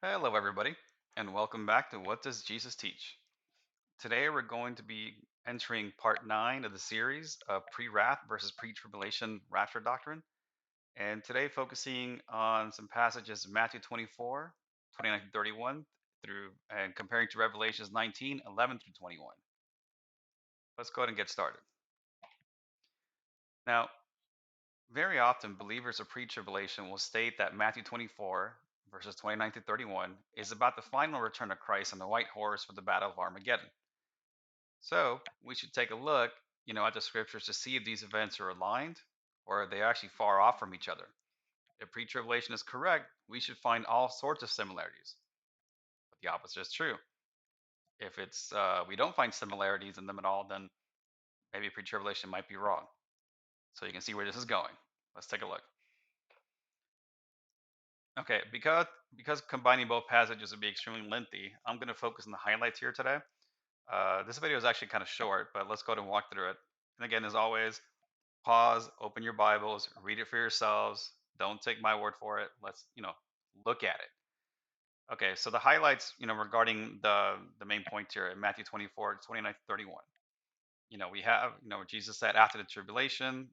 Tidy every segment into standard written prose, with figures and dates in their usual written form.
Hello, everybody, and welcome back to What Does Jesus Teach? Today, we're going to be entering part 9 of the series of Pre-Wrath versus Pre-Tribulation Rapture Doctrine. And today, focusing on some passages of Matthew 24, 29 to 31, through and comparing to Revelations 19, 11 through 21. Let's go ahead and get started. Now, very often, believers of pre-tribulation will state that Matthew 24, verses 29 to 31, is about the final return of Christ on the white horse for the Battle of Armageddon. So we should take a look, at the scriptures to see if these events are aligned or are they actually far off from each other. If pre-tribulation is correct, we should find all sorts of similarities. But the opposite is true. If it's we don't find similarities in them at all, then maybe pre-tribulation might be wrong. So you can see where this is going. Let's take a look. Okay, because combining both passages would be extremely lengthy, I'm going to focus on the highlights here today. This video is actually kind of short, but let's go ahead and walk through it. And again, as always, pause, open your Bibles, read it for yourselves. Don't take my word for it. Let's, look at it. Okay, so the highlights, regarding the main point here in Matthew 24, 29 to 31. We have, Jesus said after the tribulation,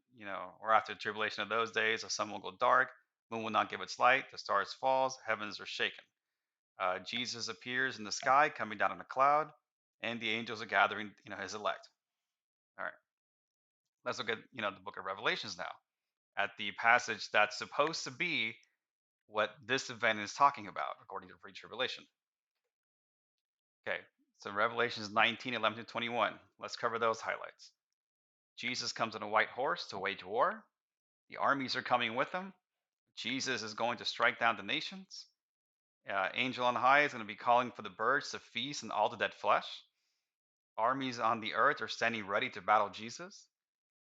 or after the tribulation of those days, the sun will go dark, moon will not give its light, the stars falls, heavens are shaken. Jesus appears in the sky, coming down on a cloud, and the angels are gathering, his elect. All right, let's look at, the book of Revelations now, at the passage that's supposed to be what this event is talking about, according to pre-tribulation. Okay, so Revelations 19, 11 to 21. Let's cover those highlights. Jesus comes on a white horse to wage war. The armies are coming with him. Jesus is going to strike down the nations. Angel on high is going to be calling for the birds to feast on all the dead flesh. Armies on the earth are standing ready to battle Jesus.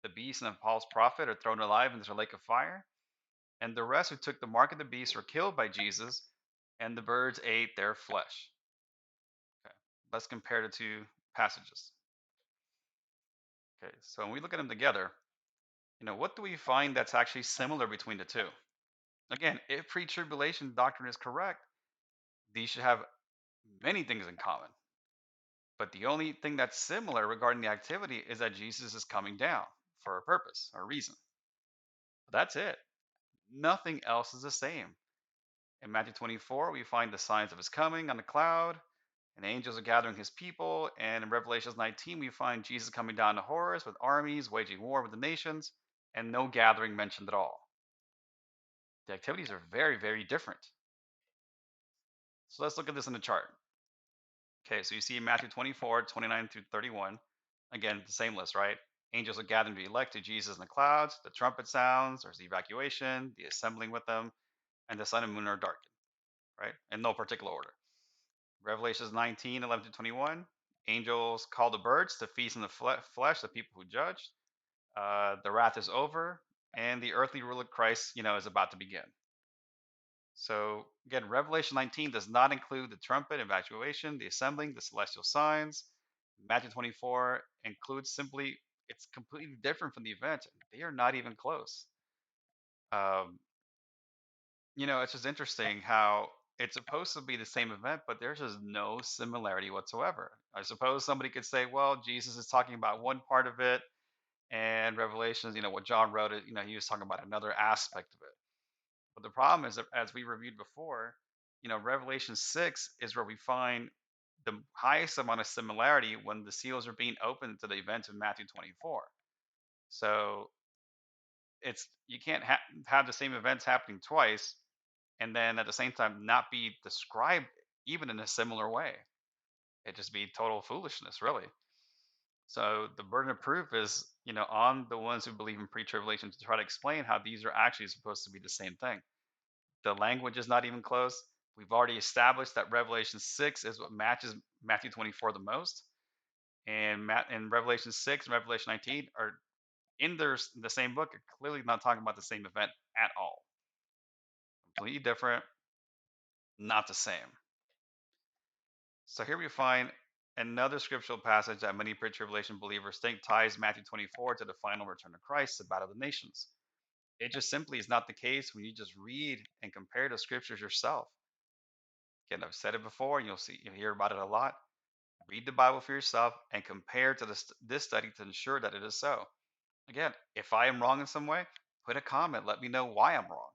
The beast and the false prophet are thrown alive into the lake of fire. And the rest who took the mark of the beast were killed by Jesus, and the birds ate their flesh. Okay, let's compare the two passages. Okay, so when we look at them together, what do we find that's actually similar between the two? Again, if pre-tribulation doctrine is correct, these should have many things in common. But the only thing that's similar regarding the activity is that Jesus is coming down for a purpose or a reason. That's it. Nothing else is the same. In Matthew 24, we find the signs of his coming on the cloud, and angels are gathering his people. And in Revelation 19, we find Jesus coming down to horse with armies, waging war with the nations, and no gathering mentioned at all. The activities are very, very different. So let's look at this in the chart. Okay, so you see in Matthew 24, 29 through 31, again, the same list, right? Angels are gathering to be elect to Jesus in the clouds, the trumpet sounds, there's the evacuation, the assembling with them, and the sun and moon are darkened, right? In no particular order. Revelations 19, 11 to 21. Angels call the birds to feast on the flesh, the people who judged. The wrath is over, and the earthly rule of Christ, is about to begin. So again, Revelation 19 does not include the trumpet, evacuation, the assembling, the celestial signs. Matthew 24 includes simply, it's completely different from the event. They are not even close. Um, it's just interesting how it's supposed to be the same event, but there's just no similarity whatsoever. I suppose somebody could say, well, Jesus is talking about one part of it, and Revelations, what John wrote it, he was talking about another aspect of it. But the problem is that, as we reviewed before, Revelation 6 is where we find the highest amount of similarity when the seals are being opened to the events of Matthew 24. So it's you can't have the same events happening twice and then at the same time not be described even in a similar way. It just be total foolishness, really. So the burden of proof is, on the ones who believe in pre-tribulation to try to explain how these are actually supposed to be the same thing. The language is not even close. We've already established that Revelation 6 is what matches Matthew 24 the most, and Revelation 6 and Revelation 19 are in the same book, are clearly not talking about the same event at all. Completely different, not the same. So here we find another scriptural passage that many pre-tribulation believers think ties Matthew 24 to the final return of Christ, the battle of the nations. It just simply is not the case when you just read and compare the scriptures yourself. Again, I've said it before, and you'll hear about it a lot. Read the Bible for yourself and compare to this study to ensure that it is so. Again, if I am wrong in some way, put a comment. Let me know why I'm wrong.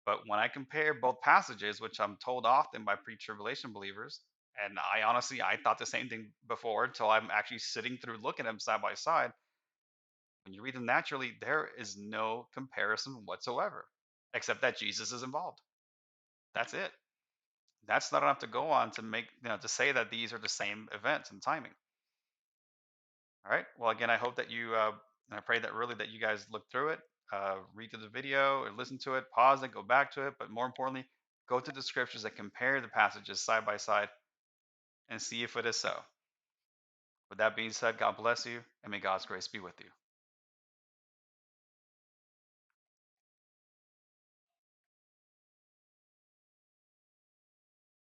But when I compare both passages, which I'm told often by pre-tribulation believers, and I thought the same thing before until I'm actually sitting through looking at them side by side. When you read them naturally, there is no comparison whatsoever, except that Jesus is involved. That's it. That's not enough to go on to to say that these are the same events and timing. All right. Well, again, I hope that and I pray that really that you guys look through it, read through the video, or listen to it, pause it, go back to it, but more importantly, go to the scriptures and compare the passages side by side and see if it is so. With that being said, God bless you, and may God's grace be with you.